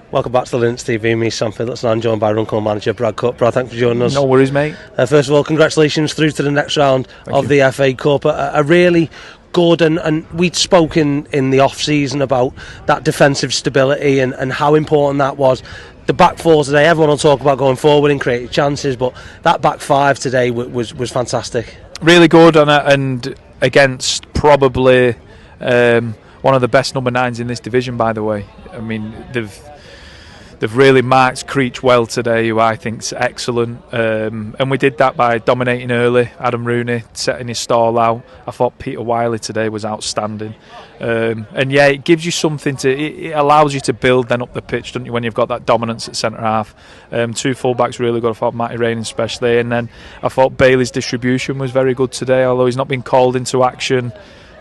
Welcome back to the Linnets TV. Me, Sam Phillips, and I'm joined by Runcorn manager Brad Cooke. Brad, thanks for joining us. No worries, mate. First of all, congratulations through to the next round of the FA Cup. A really good, and we'd spoken in the off-season about that defensive stability and how important that was. The back four today, everyone will talk about going forward and creating chances, but that back five today was fantastic. Really good, and against probably one of the best number nines in this division, by the way. I mean, they've really marked Creech well today, who I think's excellent, and we did that by dominating early. Adam Rooney setting his stall out. I thought Peter Wiley today was outstanding, and yeah, it gives you something it allows you to build then up the pitch, don't you, when you've got that dominance at centre half. Two fullbacks really good. I thought Matty Rain especially, and then I thought Bailey's distribution was very good today, although he's not been called into action.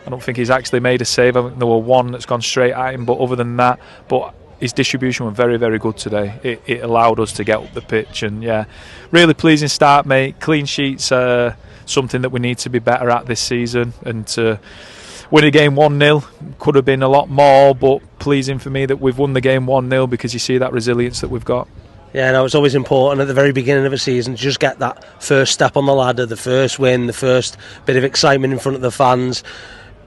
I don't think he's actually made a save. I think there were one that's gone straight at him, but other than that, his distribution was very, very good today. It allowed us to get up the pitch, and yeah, really pleasing start, mate. Clean sheets are something that we need to be better at this season, and to win a game 1-0 could have been a lot more, but pleasing for me that we've won the game 1-0 because you see that resilience that we've got. Yeah, no, it's always important at the very beginning of a season to just get that first step on the ladder, the first win, the first bit of excitement in front of the fans.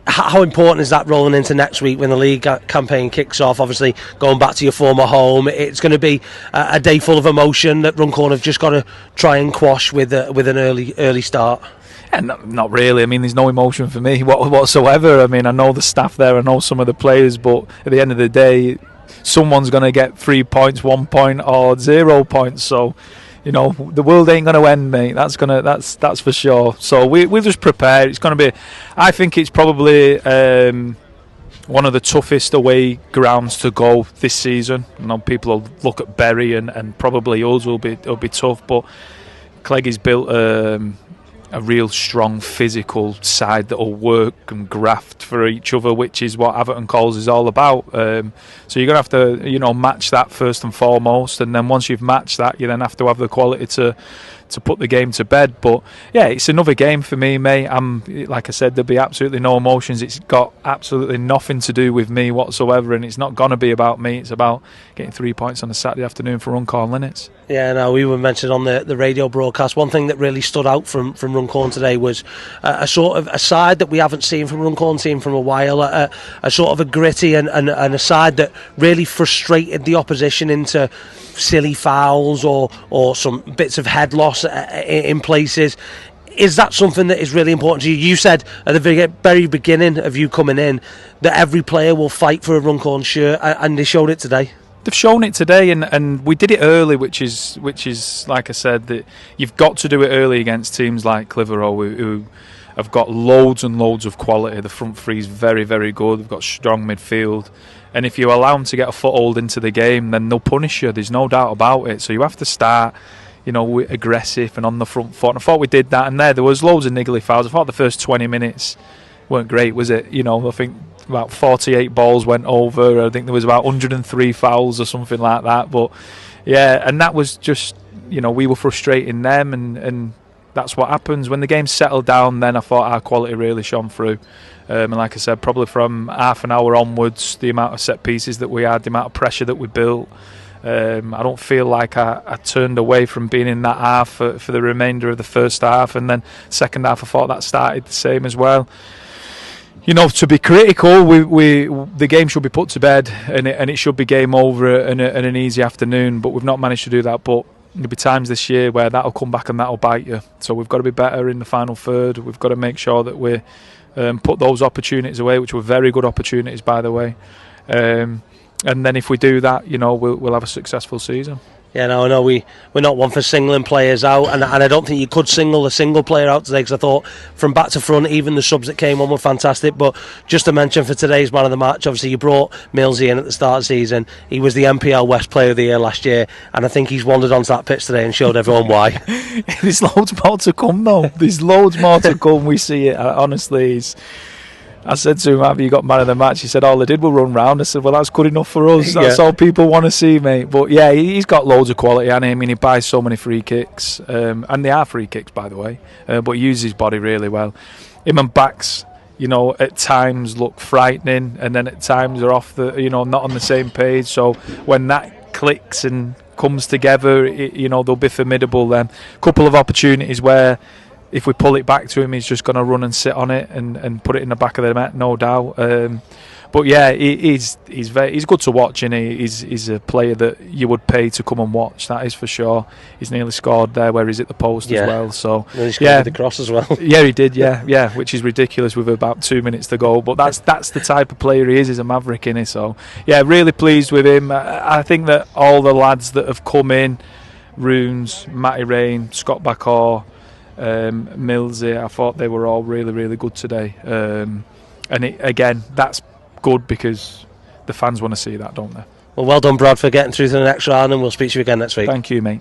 How important is that rolling into next week when the league campaign kicks off? Obviously, going back to your former home, it's going to be a day full of emotion that Runcorn have just got to try and quash with an early start. Yeah, not really. I mean, there's no emotion for me whatsoever. I mean, I know the staff there, I know some of the players, but at the end of the day, someone's going to get 3 points, 1 point, or 0 points. So, you know, the world ain't going to end, mate. That's for sure. So we'll just prepare. It's going to be, I think it's probably one of the toughest away grounds to go this season. You know, people will look at Bury and probably us will be tough, but Clegg's built a real strong physical side that will work and graft for each other, which is what Atherton Coles is all about. So you're going to have to, match that first and foremost, and then once you've matched that, you then have to have the quality to put the game to bed. But yeah, it's another game for me, mate. Like I said, there'll be absolutely no emotions. It's got absolutely nothing to do with me whatsoever, and it's not going to be about me. It's about getting 3 points on a Saturday afternoon for Runcorn Linnets. Yeah, no, we were mentioned on the radio broadcast. One thing that really stood out from Runcorn today was a sort of a side that we haven't seen from Runcorn team from a while. A sort of a gritty and a side that really frustrated the opposition into silly fouls or some bits of head loss in places. Is that something that is really important to you? You said at the very beginning of you coming in that every player will fight for a Runcorn shirt, and they showed it today. They've shown it today, and we did it early, which is like I said, that you've got to do it early against teams like Clitheroe who have got loads and loads of quality. The front three is very, very good. They've got strong midfield, and if you allow them to get a foothold into the game, then they'll punish you. There's no doubt about it. So you have to start, aggressive and on the front foot. And I thought we did that, and there was loads of niggly fouls. I thought the first 20 minutes weren't great, was it? I think about 48 balls went over. I think there was about 103 fouls or something like that. But yeah, and that was just, we were frustrating them, and that's what happens when the game settled down. Then I thought our quality really shone through, and like I said, probably from half an hour onwards, the amount of set pieces that we had, the amount of pressure that we built, I don't feel like I turned away from being in that half for the remainder of the first half. And then second half, I thought that started the same as well. To be critical, the game should be put to bed, and it should be game over and an easy afternoon, but we've not managed to do that. But there'll be times this year where that'll come back and that'll bite you. So we've got to be better in the final third. We've got to make sure that we put those opportunities away, which were very good opportunities, by the way. And then if we do that, we'll have a successful season. Yeah, no, we're not one for singling players out, and I don't think you could single a single player out today, because I thought from back to front, even the subs that came on were fantastic. But just to mention for today's man of the match, obviously you brought Millsy in at the start of the season. He was the MPL West Player of the Year last year, and I think he's wandered onto that pitch today and showed everyone why. There's loads more to come, though. There's loads more to come. We see it. Honestly, I said to him, have you got man of the match? He said, all they did was run round. I said, well, that's good enough for us. That's all people want to see, mate. But yeah, he's got loads of quality. I mean, he buys so many free kicks. And they are free kicks, by the way. But he uses his body really well. Him and Bax, at times look frightening, and then at times are off the, not on the same page. So when that clicks and comes together, they'll be formidable then. A couple of opportunities where if we pull it back to him, he's just going to run and sit on it and put it in the back of the net, no doubt. But yeah, he's good to watch, and he's a player that you would pay to come and watch. That is for sure. He's nearly scored there where he's hit the post as well. So and he scored with the cross as well. Yeah, he did. Yeah, which is ridiculous with about 2 minutes to go. But that's the type of player he is. He's a maverick, innit? So yeah, really pleased with him. I think that all the lads that have come in, Runes, Matty Rain, Scott Bakor, Millsy, I thought they were all really, really good today. And again, that's good because the fans want to see that, don't they? Well done, Brad, for getting through to the next round, and we'll speak to you again next week. Thank you, mate.